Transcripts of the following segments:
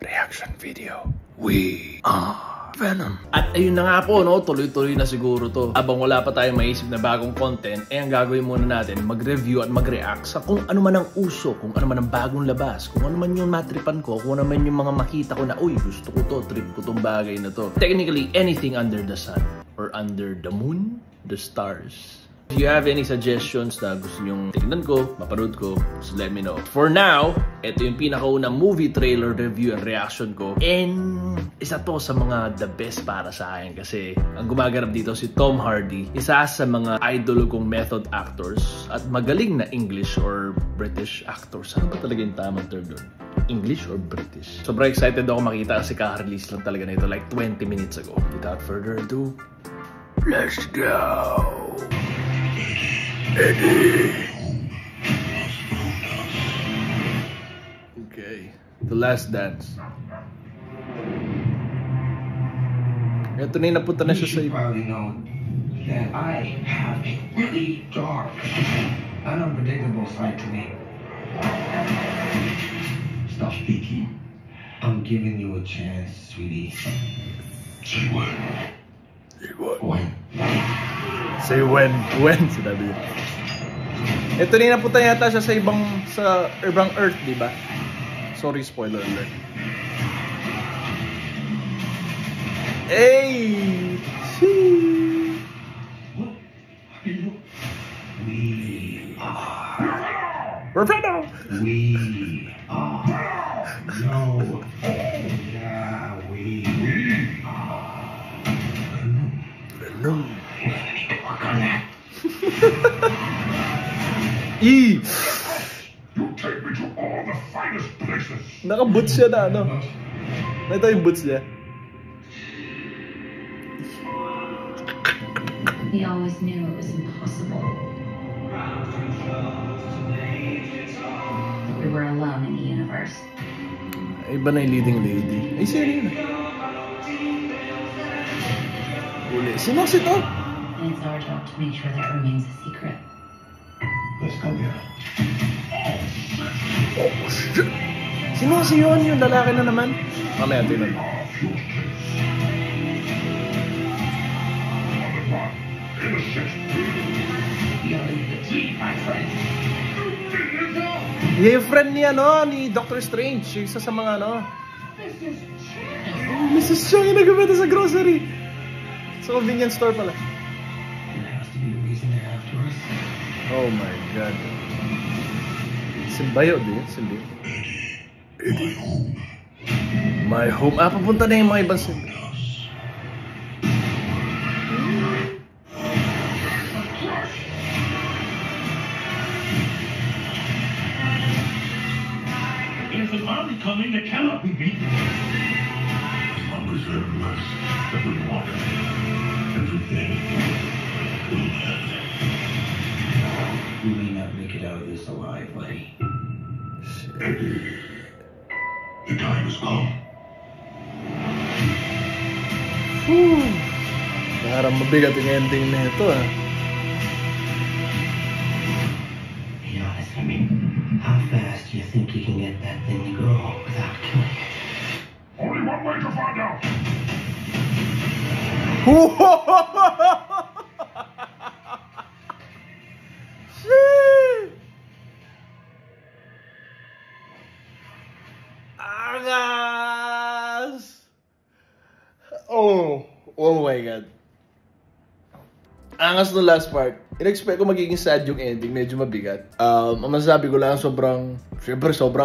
reaction video. We are Venom. At ayun na nga po, no? Tuloy-tuloy na siguro to. Habang wala pa tayong maisip na bagong content, ang gagawin muna natin, mag-review at mag-react sa kung ano man ang uso, kung ano man ang bagong labas, kung ano man yung matripan ko, kung ano man yung mga makita ko na, uy, gusto ko to, trip ko tong bagay na to. Technically, anything under the sun or under the moon, the stars. If you have any suggestions na gusto nyong tingnan ko, mapanood ko, just let me know. For now, ito yung pinakaunang movie trailer review and reaction ko. And isa to sa mga the best para sa akin kasi ang gumaganap dito si Tom Hardy, isa sa mga idol kong method actors at magaling na English or British actors. Ano ba talaga yung tamang term doon? English or British? Sobrang excited ako makita kasi ka-release lang talaga nito like 20 minutes ago. Without further ado, let's go! Eddie. Okay, The Last Dance. Ito na yung napunta na siya sa iba. You probably know that I have a really dark and unpredictable side to me. Stop speaking. I'm giving you a chance, sweetie. Say when. Say what? When. Say when. When, sinabi niya. Ito na yung napunta yata siya sa ibang Earth, di ba? Sorry, spoiler alert. Hey! What are you? We are. Perfecto! We are. No. Yeah, we are. Venom. We're gonna need to work on that. E! You take me to all the finest places. Naka-boots siya na, ano? Ito yung boots niya. We always knew it was impossible. We were alone in the universe. Iba na yung leading lady. Ay, siya rin. Uli. Sino si to? And it's our job to make sure that remains a secret. Let's go get him. Oh, shit. Sino si yun? Yung lalaki na naman? Mamaya, tingnan. Yung friend niya, no? Ni Doctor Strange. Yung isa sa mga, no? Mrs. Chang yung nagabata sa grocery. Sa convenience store pala. Oh my God. Simbayo din. Simbayo. Eddie. My home. Ah, papunta na yung mga ibang simbayo. There's an army coming that cannot be beaten. As long as they're less that we want everything will end. You may not make it out of this alive, buddy. Eddie, the time has come. Parang mabigat yung ending na ito, ah. Be honest with me. How fast do you think you can get that thing to grow without killing it? Only one way to find out. Angas! Oh my God. Angas no last part. In-expect ko magiging sad yung ending, medyo mabigat. Ang masasabi ko lang, sobrang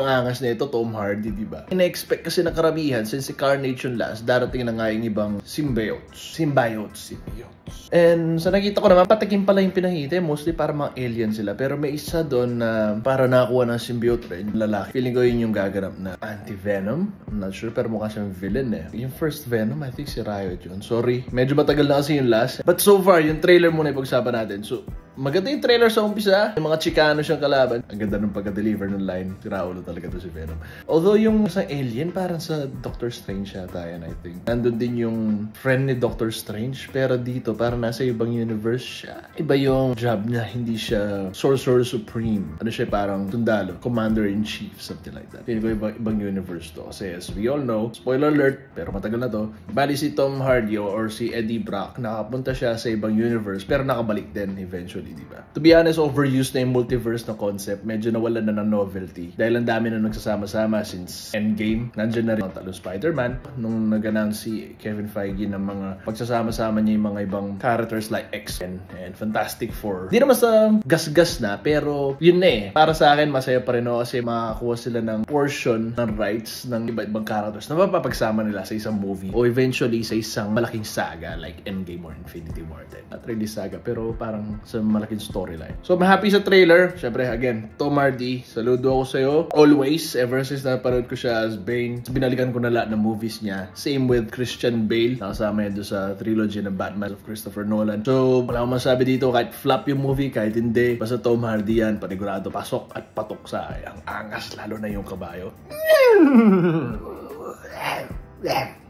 angas na ito, Tom Hardy, di ba? In-expect kasi na karamihan, since si Carnage yung last, darating na nga yung ibang symbiotes. And sa nakita ko naman, patakin pala yung pinahiti, mostly para mga alien sila. Pero may isa doon na para nakakuha ng symbiote rin, lalaki. Feeling ko yun yung gaganap na anti-Venom. I'm not sure, pero mukha siyang villain eh. Yung first Venom, I think si Riot yun. Sorry, medyo matagal na kasi yung last. But so far, yung trailer muna yung pag-usapan natin. So, Maganda yung trailer sa umpisa. Yung mga Chicano siyang kalaban. Ang ganda ng pagka-deliver ng line. Si Raulo talaga to si Venom. Although yung sa alien, parang sa Doctor Strange yata yan, I think. Nandun din yung friend ni Doctor Strange. Pero dito, parang nasa ibang universe siya. Iba yung job niya. Hindi siya Sorcerer Supreme. Ano siya, parang sundalo. Commander-in-Chief, something like that. Feeling ko ibang universe to. Kasi as we all know, spoiler alert, pero matagal na to. Bali si Tom Hardy or si Eddie Brock, nakapunta siya sa ibang universe, pero nakabalik din eventually, di ba? To be honest, overused na yung multiverse na concept. Medyo nawalan na ng novelty. Dahil ang dami na nagsasama-sama since Endgame. Nandiyan na rin ang talong Spider-Man. Nung nag-announce si Kevin Feige ng mga pagsasama-sama niya yung mga ibang characters like X-Men and Fantastic Four. Di naman sa gas-gas na, pero yun na eh. Para sa akin, masaya pa rin ako kasi makakuha sila ng portion ng rights ng iba-ibang characters na mapapagsama nila sa isang movie o eventually sa isang malaking saga like Endgame or Infinity War din. Not really saga, pero parang sa malaking storyline. So, I'm happy sa trailer. Siyempre, again, Tom Hardy, saludo ako sa'yo. Always, ever since napanood ko siya as Bane, binalikan ko na lahat ng movies niya. Same with Christian Bale. Nakasama yan doon sa trilogy ng Batman of Christopher Nolan. So, wala akong masabi dito, kahit flop yung movie, kahit hindi. Basta Tom Hardy yan, panigurado, pasok at patok sa ang angas, lalo na yung kabayo.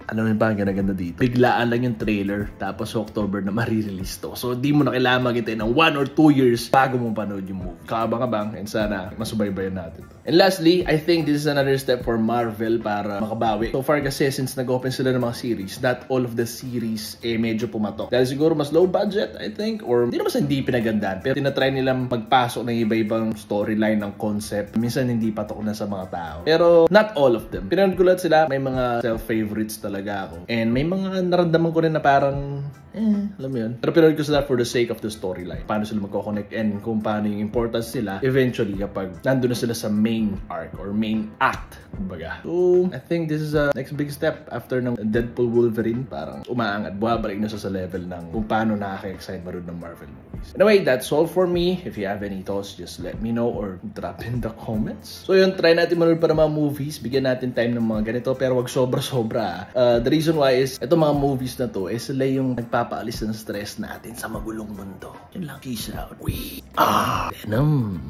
Ano yun pa ang ganda dito? Biglaan lang yung trailer, tapos October na marirelease to. So, di mo na kailangan maghintay ng 1 or 2 years bago mo panood yung movie. Kaabang-abang, and sana masubaybayan natin to. And lastly, I think this is another step for Marvel para makabawi. So far kasi, since nag-open sila ng mga series, not all of the series medyo pumatok. Dahil siguro mas low budget, I think, or hindi naman sa hindi pinagandaan, pero tinatry nilang magpasok ng iba-ibang storyline ng concept. Minsan hindi patok na sa mga tao. Pero not all of them. Pinanood ko lahat sila, may mga self-favorites talaga ako. And may mga naramdaman ko rin na parang, alam mo yun. Pero pinanood ko sila for the sake of the storyline. Paano sila magkoconnect and kung paano yung importance nila eventually kapag nandun na sila sa main arc or main act. Kumbaga. So, I think this is a next big step after ng Deadpool Wolverine. Parang umaangat, buhabalik na sa level ng kung paano nakaka-excite manood ng Marvel movies. Anyway, that's all for me. If you have any thoughts, just let me know or drop in the comments. So yun, try natin manood pa ng mga movies. Bigyan natin time ng mga ganito pero wag sobra-sobra. The reason why is, itong mga movies na to, sila yung nagpapaalis ng stress natin sa magulong mundo. Yun lang. Peace out. We are Venom.